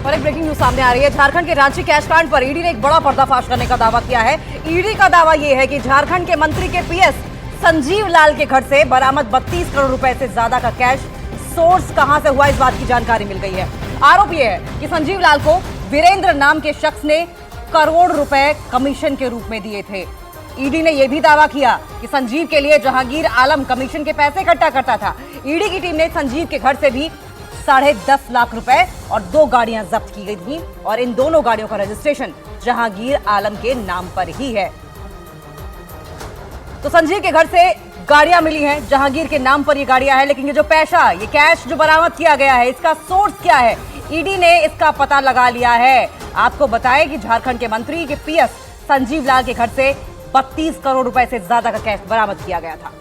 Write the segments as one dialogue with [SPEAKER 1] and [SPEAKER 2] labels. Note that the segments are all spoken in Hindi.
[SPEAKER 1] और एक ब्रेकिंग न्यूज सामने आ रही है। झारखंड के रांची कैश कांड पर ईडी ने एक बड़ा पर्दाफाश करने का दावा किया है। ईडी का दावा यह है कि झारखंड के मंत्री के पीएस संजीव लाल के घर से बरामद 32 करोड़ रुपए से ज्यादा का कैश सोर्स कहां से हुआ, इस बात की जानकारी मिल गई है। आरोप यह है कि संजीव लाल को वीरेंद्र नाम के शख्स ने करोड़ रुपए कमीशन के रूप में दिए थे। ईडी ने यह भी दावा किया कि संजीव के लिए जहांगीर आलम कमीशन के पैसे इकट्ठा करता था। ईडी की टीम ने संजीव के घर से भी 10.5 लाख रुपए और 2 गाड़ियां जब्त की गई थी और इन दोनों गाड़ियों का रजिस्ट्रेशन जहांगीर आलम के नाम पर ही है। तो संजीव के घर से गाड़ियां मिली हैं, जहांगीर के नाम पर ये गाड़ियां हैं, लेकिन ये जो पैसा, ये कैश जो बरामद किया गया है, इसका सोर्स क्या है, ईडी ने इसका पता लगा लिया है। आपको बताएं कि झारखंड के मंत्री के पीएस संजीव लाल के घर से 32 करोड़ रुपए से ज्यादा का कैश बरामद किया गया था।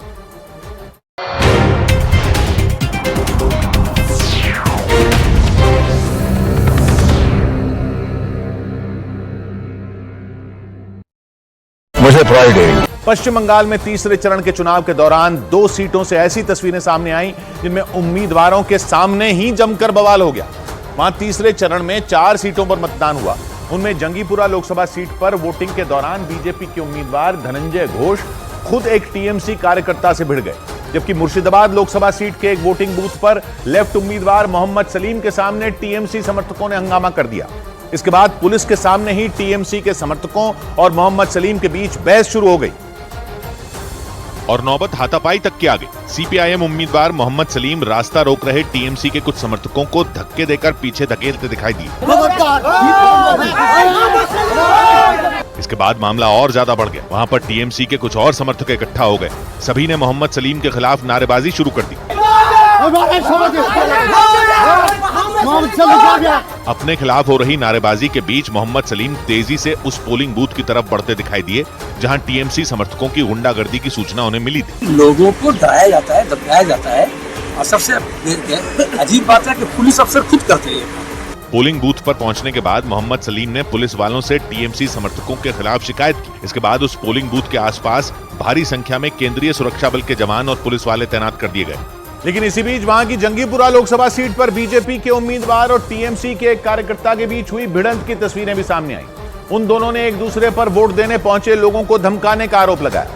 [SPEAKER 2] मुझे फ्राइडे।
[SPEAKER 3] पश्चिम बंगाल में तीसरे चरण के चुनाव के दौरान 2 सीटों से ऐसी तस्वीरें सामने आईं जिनमें उम्मीदवारों के सामने ही जमकर बवाल हो गया। वहां तीसरे चरण में 4 सीटों पर मतदान हुआ। उनमें जंगीपुरा लोकसभा सीट पर वोटिंग के दौरान बीजेपी के उम्मीदवार धनंजय घोष खुद एक टीएमसी कार्यकर्ता से भिड़ गए, जबकि मुर्शिदाबाद लोकसभा सीट के एक वोटिंग बूथ पर लेफ्ट उम्मीदवार मोहम्मद सलीम के सामने टीएमसी समर्थकों ने हंगामा कर दिया। इसके बाद पुलिस के सामने ही टीएमसी के समर्थकों और मोहम्मद सलीम के बीच बहस शुरू हो गई
[SPEAKER 4] और नौबत हाथापाई तक की आ गई। सीपीआईएम उम्मीदवार मोहम्मद सलीम रास्ता रोक रहे टीएमसी के कुछ समर्थकों को धक्के देकर पीछे धकेलते दिखाई दिए। इसके बाद मामला और ज्यादा बढ़ गया। वहां पर टीएमसी के कुछ और समर्थक इकट्ठा हो गए। सभी ने मोहम्मद सलीम के खिलाफ नारेबाजी शुरू कर दी। अपने खिलाफ हो रही नारेबाजी के बीच मोहम्मद सलीम तेजी से उस पोलिंग बूथ की तरफ बढ़ते दिखाई दिए जहां टीएमसी समर्थकों की गुंडागर्दी की सूचना उन्हें मिली थी।
[SPEAKER 5] लोगों को डराया जाता है, धमकाया जाता है और सबसे अजीब बात है कि पुलिस अफसर खुद करते हैं।
[SPEAKER 4] पोलिंग बूथ पर पहुंचने के बाद मोहम्मद सलीम ने पुलिस वालों से टीएमसी समर्थकों के खिलाफ शिकायत की। इसके बाद उस पोलिंग बूथ के आसपास भारी संख्या में केंद्रीय सुरक्षा बल के जवान और पुलिस वाले तैनात कर दिए गए।
[SPEAKER 3] लेकिन इसी बीच वहां की जंगीपुरा लोकसभा सीट पर बीजेपी के उम्मीदवार और टीएमसी के एक कार्यकर्ता के बीच हुई भिड़ंत की तस्वीरें भी सामने आई। उन दोनों ने एक दूसरे पर वोट देने पहुंचे लोगों को धमकाने का आरोप लगाया।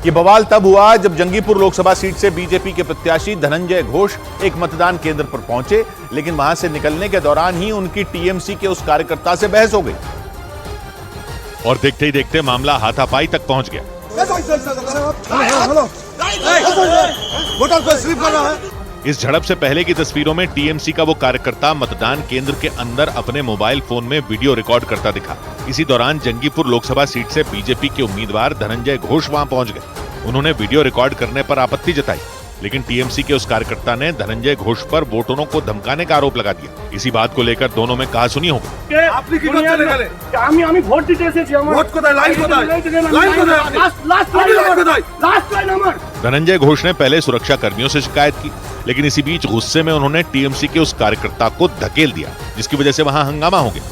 [SPEAKER 3] ये बवाल तब हुआ जब जंगीपुर लोकसभा सीट से बीजेपी के प्रत्याशी धनंजय घोष एक मतदान केंद्र पर पहुंचे, लेकिन वहां से निकलने के दौरान ही उनकी टीएमसी के उस कार्यकर्ता से बहस हो गई
[SPEAKER 4] और देखते ही देखते मामला हाथापाई तक पहुंच गया। इस झड़प से पहले की तस्वीरों में टीएमसी का वो कार्यकर्ता मतदान केंद्र के अंदर अपने मोबाइल फोन में वीडियो रिकॉर्ड करता दिखा। इसी दौरान जंगीपुर लोकसभा सीट से बीजेपी के उम्मीदवार धनंजय घोष वहां पहुंच गए। उन्होंने वीडियो रिकॉर्ड करने पर आपत्ति जताई, लेकिन टीएमसी के उस कार्यकर्ता ने धनंजय घोष पर वोटरों को धमकाने का आरोप लगा दिया। इसी बात को लेकर दोनों में कहासुनी हो गई। धनंजय घोष ने पहले सुरक्षा कर्मियों से शिकायत की, लेकिन इसी बीच गुस्से में उन्होंने टीएमसी के उस कार्यकर्ता को धकेल दिया, जिसकी वजह से वहां हंगामा हो गया।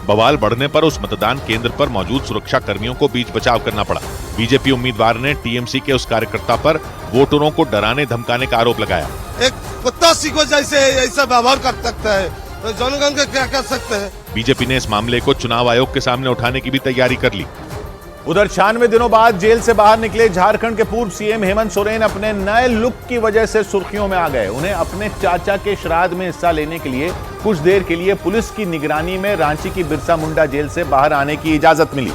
[SPEAKER 4] बवाल बढ़ने पर उस मतदान केंद्र पर मौजूद सुरक्षा कर्मियों को बीच बचाव करना पड़ा। बीजेपी उम्मीदवार ने टीएमसी के उस कार्यकर्ता पर वोटरों को डराने धमकाने का आरोप लगाया।
[SPEAKER 6] एक कुत्ता सीखो जैसे ऐसा व्यवहार कर सकता है तो जनगण का क्या कर सकते हैं।
[SPEAKER 4] बीजेपी ने इस मामले को चुनाव आयोग के सामने उठाने की भी तैयारी कर ली।
[SPEAKER 3] उधर 96 दिनों बाद जेल से बाहर निकले झारखंड के पूर्व सीएम हेमंत सोरेन अपने नए लुक की वजह से सुर्खियों में आ गए। उन्हें अपने चाचा के श्राद्ध में हिस्सा लेने के लिए कुछ देर के लिए पुलिस की निगरानी में रांची की बिरसा मुंडा जेल से बाहर आने की इजाजत मिली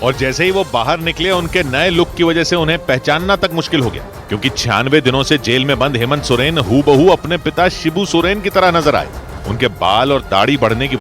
[SPEAKER 4] और जैसे ही वो बाहर निकले उनके नए लुक की वजह से उन्हें पहचानना तक मुश्किल हो गया, क्योंकि 96 दिनों से जेल में बंद हेमंत सोरेन हूबहू अपने पिता शिबू सोरेन की तरह नजर आए। उनके बाल और दाढ़ी बढ़ने की